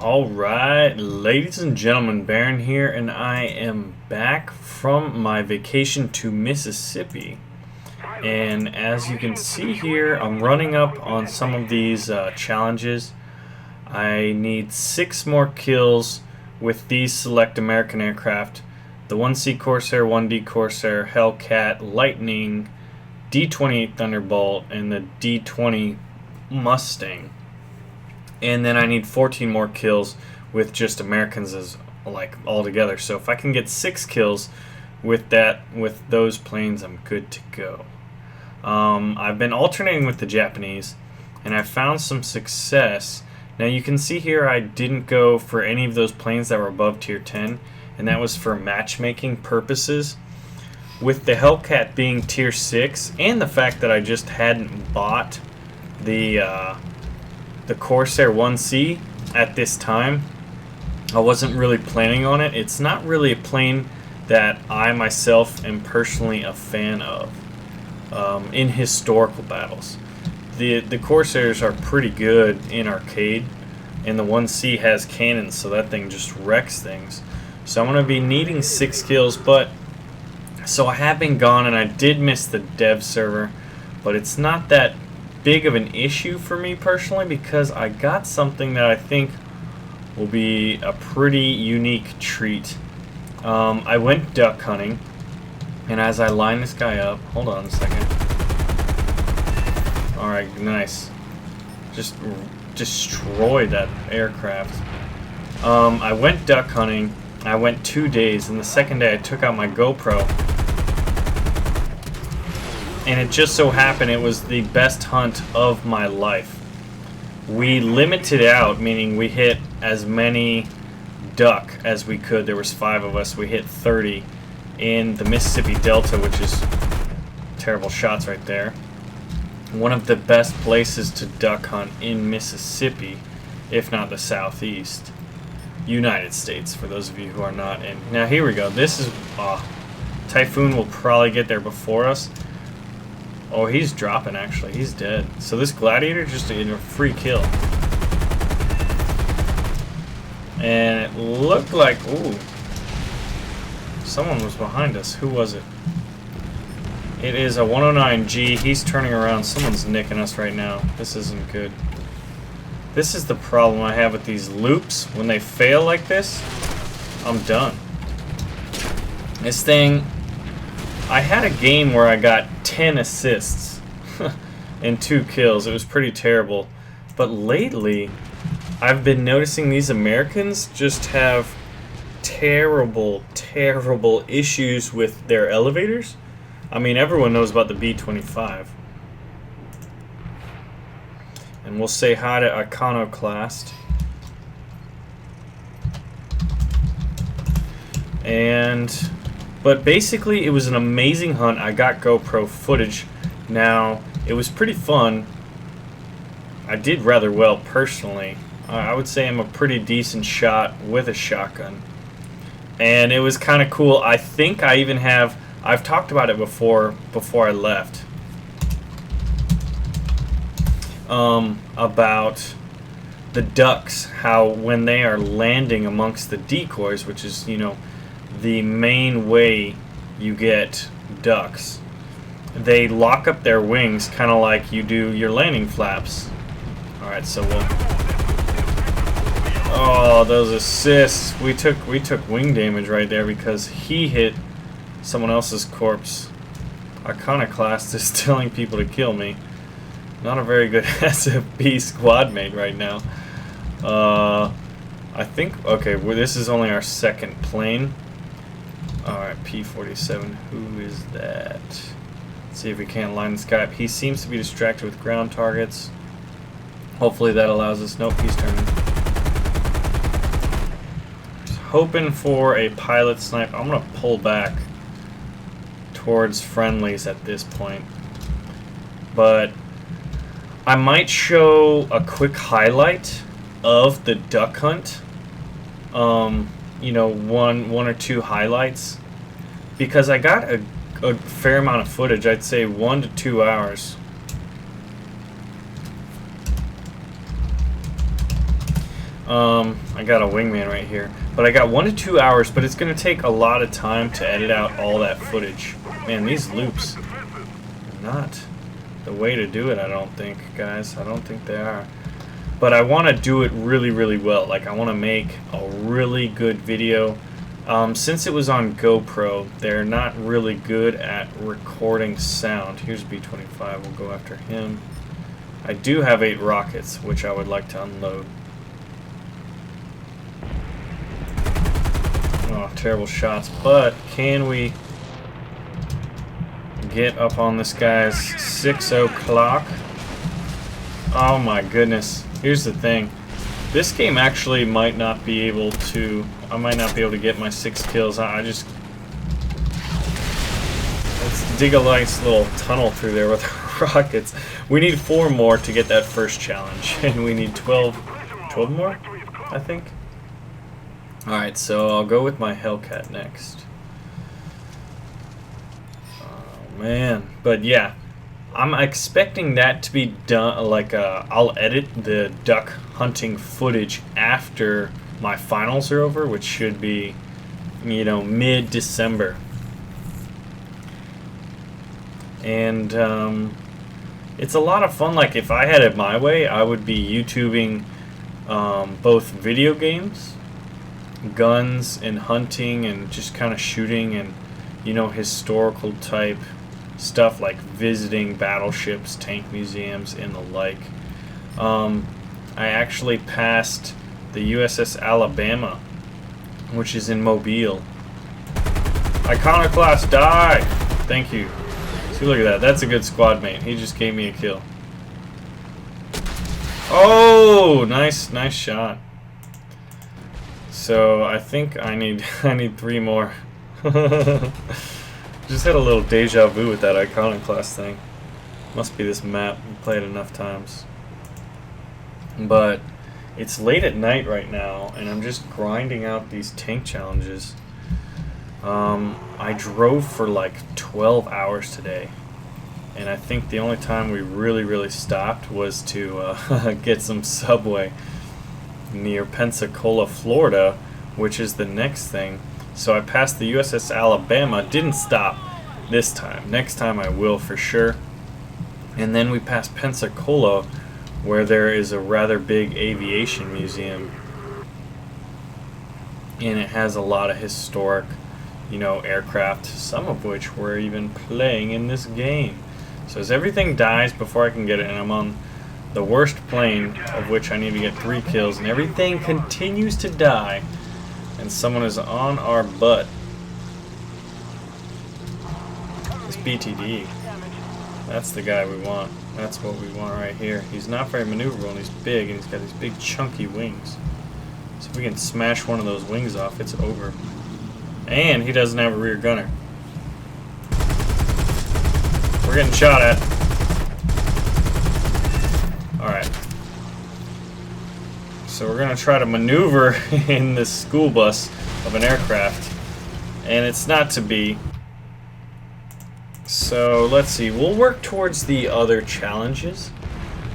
Alright, ladies and gentlemen, Baron here, and I am back from my vacation to Mississippi. And as you can see here, I'm running up on some of these challenges. I need 6 more kills with these select American aircraft. The 1C Corsair, 1D Corsair, Hellcat, Lightning, D-28 Thunderbolt, and the D-20 Mustang. And then I need 14 more kills with just Americans as all together. So if I can get 6 kills with those planes, I'm good to go. I've been alternating with the Japanese, and I found some success. Now you can see here I didn't go for any of those planes that were above tier 10, and that was for matchmaking purposes. With the Hellcat being tier 6, and the fact that I just hadn't bought the Corsair 1C at this time, I wasn't really planning on it. It's not really a plane that I myself am personally a fan of in historical battles. The Corsairs are pretty good in arcade, and the 1C has cannons, so that thing just wrecks things. So I'm going to be needing 6 kills, but so I have been gone, and I did miss the dev server, but it's not that big of an issue for me personally because I got something that I think will be a pretty unique treat. I went duck hunting, and as I line this guy up, hold on a second. Alright, nice. Just destroyed that aircraft. I went duck hunting. I went 2 days, and the second day I took out my GoPro. And it just so happened it was the best hunt of my life. We limited out, meaning we hit as many duck as we could. There was 5 of us. We hit 30 in the Mississippi Delta, which is terrible shots right there. One of the best places to duck hunt in Mississippi, if not the Southeast. United States, for those of you who are not in. Now here we go. This is... Typhoon will probably get there before us. Oh, he's dropping, actually. He's dead. So this Gladiator just did a free kill. And it looked like... Ooh. Someone was behind us. Who was it? It is a 109G. He's turning around. Someone's nicking us right now. This isn't good. This is the problem I have with these loops. When they fail like this, I'm done. This thing... I had a game where I got 10 assists and 2 kills. It was pretty terrible. But lately, I've been noticing these Americans just have terrible, terrible issues with their elevators. I mean, everyone knows about the B-25. And we'll say hi to Iconoclast. But basically, it was an amazing hunt. I got GoPro footage. Now, it was pretty fun. I did rather well, personally. I would say I'm a pretty decent shot with a shotgun. And it was kind of cool. I think I even have... I've talked about it before I left. About the ducks. How when they are landing amongst the decoys, which is, you know... the main way you get ducks, they lock up their wings kind of like you do your landing flaps. Alright, so we'll... Oh, those assists. We took wing damage right there because he hit someone else's corpse. Iconoclast is telling people to kill me. Not a very good SFB squad mate right now. I think... Okay, well, this is only our second plane. Alright, P-47, who is that? Let's see if we can't line this guy up. He seems to be distracted with ground targets. Hopefully that allows us... Nope, he's turning. Just hoping for a pilot snipe. I'm going to pull back towards friendlies at this point. But I might show a quick highlight of the duck hunt. You know, one or 2 highlights, because I got a fair amount of footage. I'd say 1 to 2 hours. I got a wingman right here. But I got 1 to 2 hours, but it's going to take a lot of time to edit out all that footage. Man, these loops are not the way to do it, I don't think, guys. I don't think they are. But I want to do it really, really well. Like, I want to make a really good video. Since it was on GoPro, they're not really good at recording sound. Here's B-25. We'll go after him. I do have 8 rockets, which I would like to unload. Oh, terrible shots. But can we get up on this guy's 6 o'clock? Oh my goodness. Here's the thing. This game actually might not be able to... I might not be able to get my 6 kills. Let's dig a nice little tunnel through there with rockets. We need 4 more to get that first challenge. And we need 12 more, I think. Alright, so I'll go with my Hellcat next. Oh, man. But yeah, I'm expecting that to be done, like, I'll edit the duck hunting footage after my finals are over, which should be, you know, mid-December. And, it's a lot of fun. Like, if I had it my way, I would be YouTubing, both video games, guns and hunting and just kind of shooting and, you know, historical type stuff like visiting battleships, tank museums, and the like. I actually passed the USS Alabama, which is in Mobile. Iconoclast, die! Thank you. See, look at that. That's a good squad mate. He just gave me a kill. Oh, nice shot. So I think I need 3 more. Just had a little deja vu with that Iconoclast thing. Must be this map. We played enough times. But it's late at night right now, and I'm just grinding out these tank challenges. I drove for like 12 hours today, and I think the only time we really stopped was to get some Subway near Pensacola, Florida, which is the next thing. So I passed the USS Alabama, didn't stop this time. Next time I will for sure. And then we passed Pensacola, where there is a rather big aviation museum, and it has a lot of historic, you know, aircraft, some of which we're even playing in this game. So as everything dies before I can get it, and I'm on the worst plane, of which I need to get 3 kills, and everything continues to die, and someone is on our butt. This BTD, that's the guy we want. That's what we want right here. He's not very maneuverable, and he's big, and he's got these big chunky wings. So if we can smash one of those wings off, it's over. And he doesn't have a rear gunner. We're getting shot at. Alright. So we're going to try to maneuver in this school bus of an aircraft. And it's not to be. So let's see. We'll work towards the other challenges.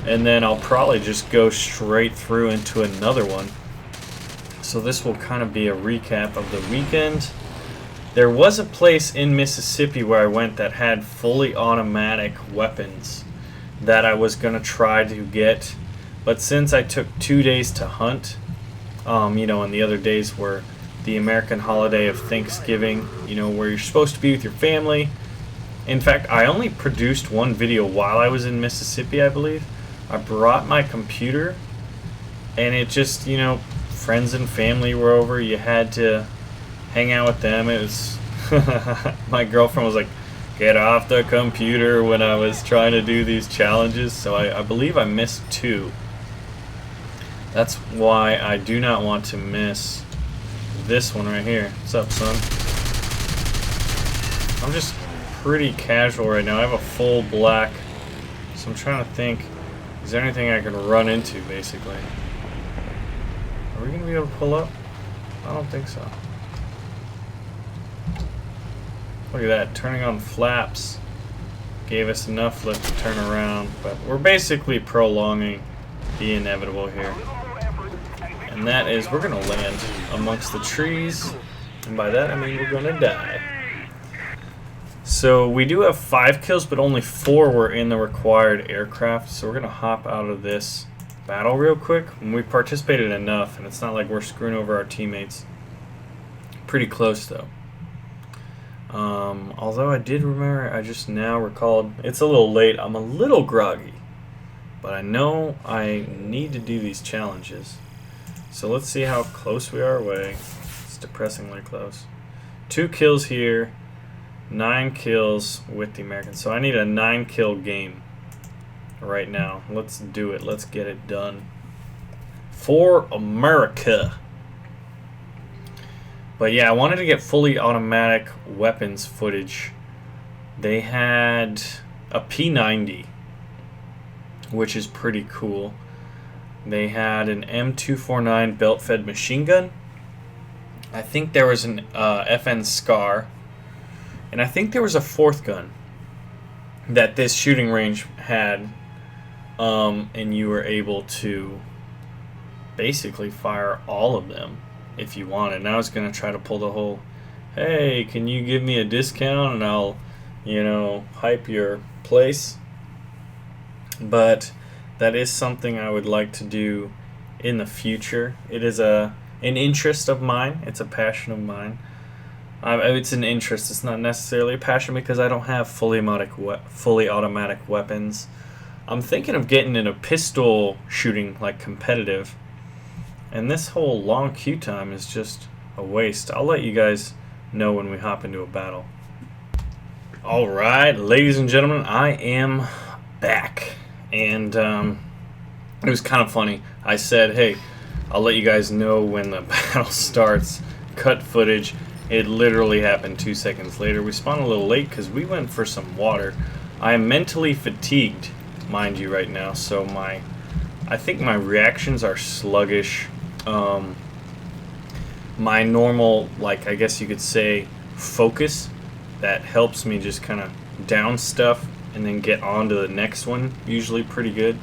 And then I'll probably just go straight through into another one. So this will kind of be a recap of the weekend. There was a place in Mississippi where I went that had fully automatic weapons that I was going to try to get. But since I took 2 days to hunt, you know, and the other days were the American holiday of Thanksgiving, you know, where you're supposed to be with your family. In fact, I only produced 1 video while I was in Mississippi, I believe. I brought my computer, and it just, you know, friends and family were over. You had to hang out with them. It was my girlfriend was like, get off the computer when I was trying to do these challenges. So I believe I missed 2. That's why I do not want to miss this one right here. What's up, son? I'm just pretty casual right now. I have a full black, so I'm trying to think, is there anything I can run into, basically? Are we going to be able to pull up? I don't think so. Look at that, turning on flaps gave us enough lift to turn around, but we're basically prolonging the inevitable here. And that is we're going to land amongst the trees. And by that I mean we're going to die. So we do have 5 kills, but only 4 were in the required aircraft. So we're going to hop out of this battle real quick. And we participated enough, and it's not like we're screwing over our teammates. Pretty close though. Although I did remember, I just now recalled, it's a little late, I'm a little groggy. But I know I need to do these challenges. So let's see how close we are away. It's depressingly close. 2 kills here, 9 kills with the Americans. So I need a 9-kill game right now. Let's do it. Let's get it done. For America. But yeah, I wanted to get fully automatic weapons footage. They had a P90, which is pretty cool. They had an M249 belt-fed machine gun. I think there was an FN Scar. And I think there was a 4th gun that this shooting range had. And you were able to basically fire all of them if you wanted. And I was going to try to pull the whole, hey, can you give me a discount and I'll, you know, hype your place. But that is something I would like to do in the future. It is an interest of mine. It's a passion of mine. It's an interest. It's not necessarily a passion because I don't have fully automatic weapons. I'm thinking of getting into pistol shooting, like competitive. And this whole long queue time is just a waste. I'll let you guys know when we hop into a battle. Alright, ladies and gentlemen, I am back. And it was kind of funny. I said, hey, I'll let you guys know when the battle starts. Cut footage. It literally happened 2 seconds later. We spawned a little late because we went for some water. I am mentally fatigued, mind you, right now. So I think my reactions are sluggish. My normal, like, I guess you could say, focus that helps me just kind of down stuff and then get on to the next one, usually pretty good,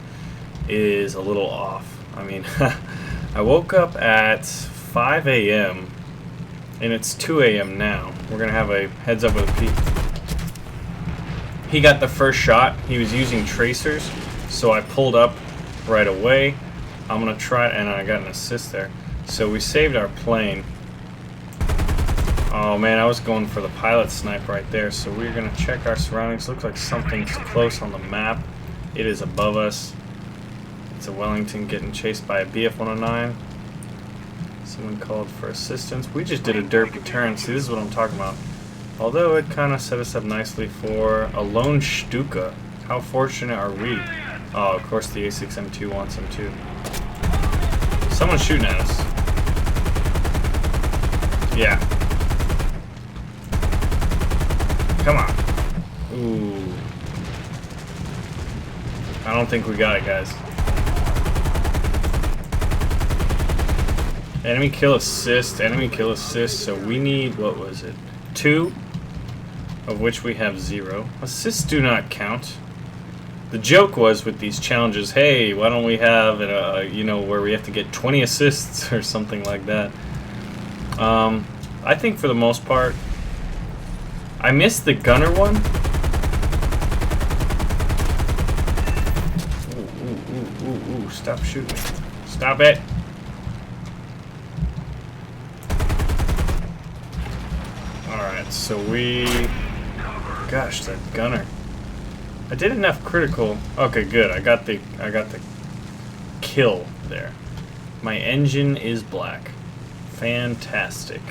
is a little off. I mean, I woke up at 5 a.m. and it's 2 a.m. now. We're going to have a heads up with Pete. He got the first shot. He was using tracers, so I pulled up right away. I'm going to try, and I got an assist there. So we saved our plane. Oh man, I was going for the pilot snipe right there. So we're going to check our surroundings. Looks like something's close on the map. It is above us. It's a Wellington getting chased by a BF-109. Someone called for assistance. We just did a derpy turn. See, this is what I'm talking about. Although it kind of set us up nicely for a lone Stuka. How fortunate are we? Oh, of course the A6M2 wants him too. Someone's shooting at us. Yeah. Come on. Ooh. I don't think we got it, guys. Enemy kill assist, so we need, what was it? 2, of which we have 0. Assists do not count. The joke was with these challenges, hey, why don't we have it, you know, where we have to get 20 assists or something like that. I think for the most part, I missed the gunner one. Ooh, stop shooting me. Stop it. Alright, so we... Gosh, that gunner. I did enough critical. Okay, good. I got the kill there. My engine is black. Fantastic.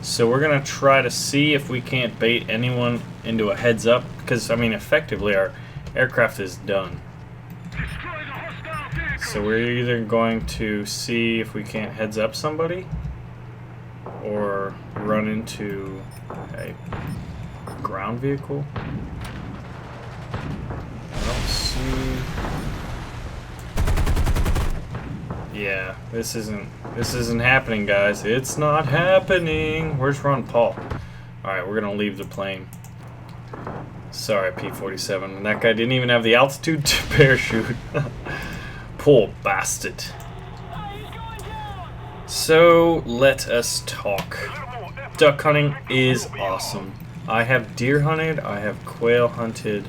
So we're gonna try to see if we can't bait anyone into a heads up, because I mean effectively our aircraft is done. So we're either going to see if we can't heads up somebody or run into a ground vehicle. I don't see. Yeah, this isn't happening, guys. It's not happening. Where's Ron Paul? Alright, we're gonna leave the plane. Sorry, P-47. That guy didn't even have the altitude to parachute. Poor bastard. So let us talk. Duck hunting is awesome. I have deer hunted, I have quail hunted,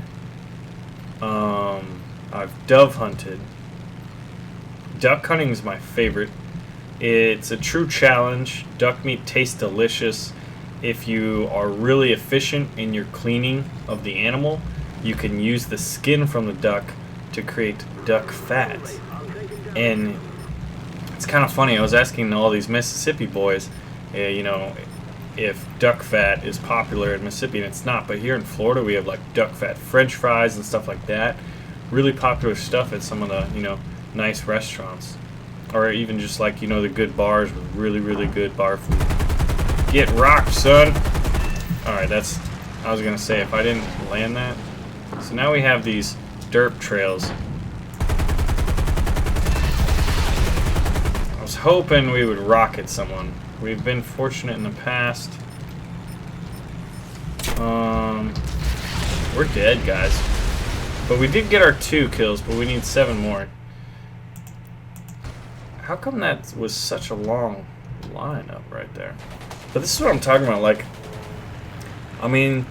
I've dove hunted. Duck hunting is my favorite. It's a true challenge. Duck meat tastes delicious. If you are really efficient in your cleaning of the animal, you can use the skin from the duck to create duck fat. And it's kind of funny, I was asking all these Mississippi boys, you know, if duck fat is popular in Mississippi, and it's not, but here in Florida we have like duck fat French fries and stuff like that. Really popular stuff at some of the, you know, nice restaurants. Or even just like, you know, the good bars with really, really good bar food. Get rocked, son! Alright, that's, I was gonna say, if I didn't land that. So now we have these derp trails. I was hoping we would rocket someone. We've been fortunate in the past. We're dead, guys. But we did get our 2 kills, but we need 7 more. How come that was such a long lineup right there? But this is what I'm talking about. Like, I mean,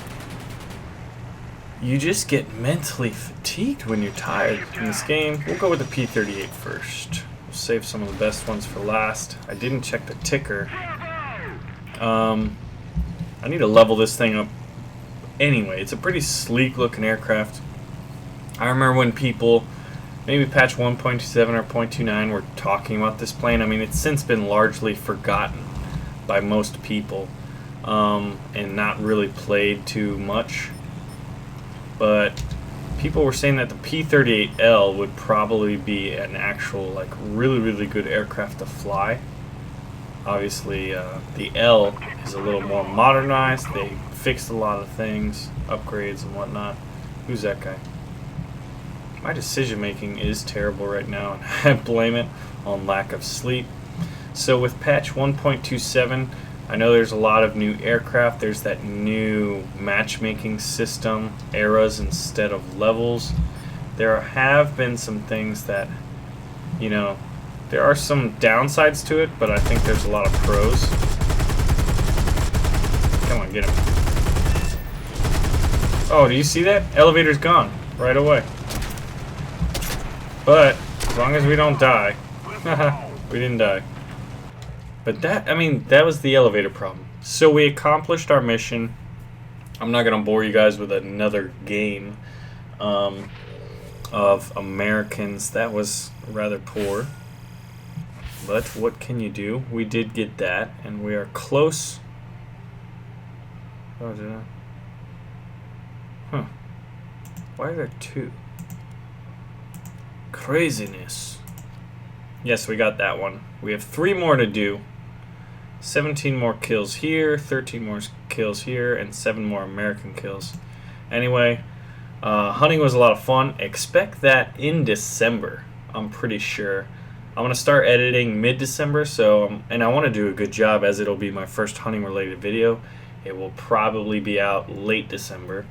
you just get mentally fatigued when you're tired in this game. We'll go with the P38 first. We'll save some of the best ones for last. I didn't check the ticker. I need to level this thing up anyway. It's a pretty sleek looking aircraft. I remember when people, maybe patch 1.27 or 0.29, were talking about this plane. I mean, it's since been largely forgotten by most people, and not really played too much. But people were saying that the P-38L would probably be an actual, like, really, really good aircraft to fly. Obviously, the L is a little more modernized. They fixed a lot of things, upgrades and whatnot. Who's that guy? My decision making is terrible right now, and I blame it on lack of sleep. So with patch 1.27, I know there's a lot of new aircraft. There's that new matchmaking system, eras instead of levels. There have been some things that, you know, there are some downsides to it, but I think there's a lot of pros. Come on, get him. Oh, do you see that? Elevator's gone right away. But as long as we don't die. We didn't die. But that, I mean, that was the elevator problem. So we accomplished our mission. I'm not going to bore you guys with another game of Americans. That was rather poor. But what can you do? We did get that, and we are close. Oh, did I? Huh. Why are there 2? Craziness. Yes, we got that one. We have 3 more to do. 17 more kills here, 13 more kills here, and 7 more American kills. Anyway, hunting was a lot of fun. Expect that in December, I'm pretty sure. I'm going to start editing mid-December, so and I want to do a good job, as it'll be my first hunting-related video. It will probably be out late December.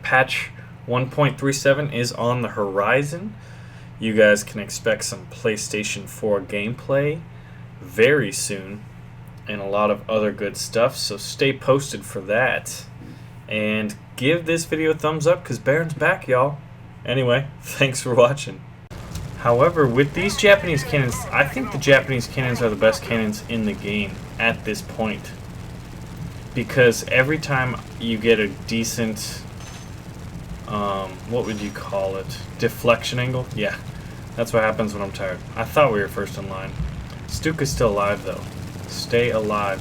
Patch 1.37 is on the horizon. You guys can expect some PlayStation 4 gameplay very soon, and a lot of other good stuff, so stay posted for that. And give this video a thumbs up, because Baron's back, y'all. Anyway, thanks for watching. However, with these Japanese cannons, I think the Japanese cannons are the best cannons in the game at this point. Because every time you get a decent, what would you call it? Deflection angle? Yeah, that's what happens when I'm tired. I thought we were first in line. Stuka's still alive, though. Stay alive.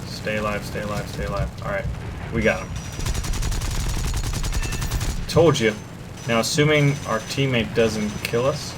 Stay alive, stay alive, stay alive. Alright, we got him. Told you. Now, assuming our teammate doesn't kill us.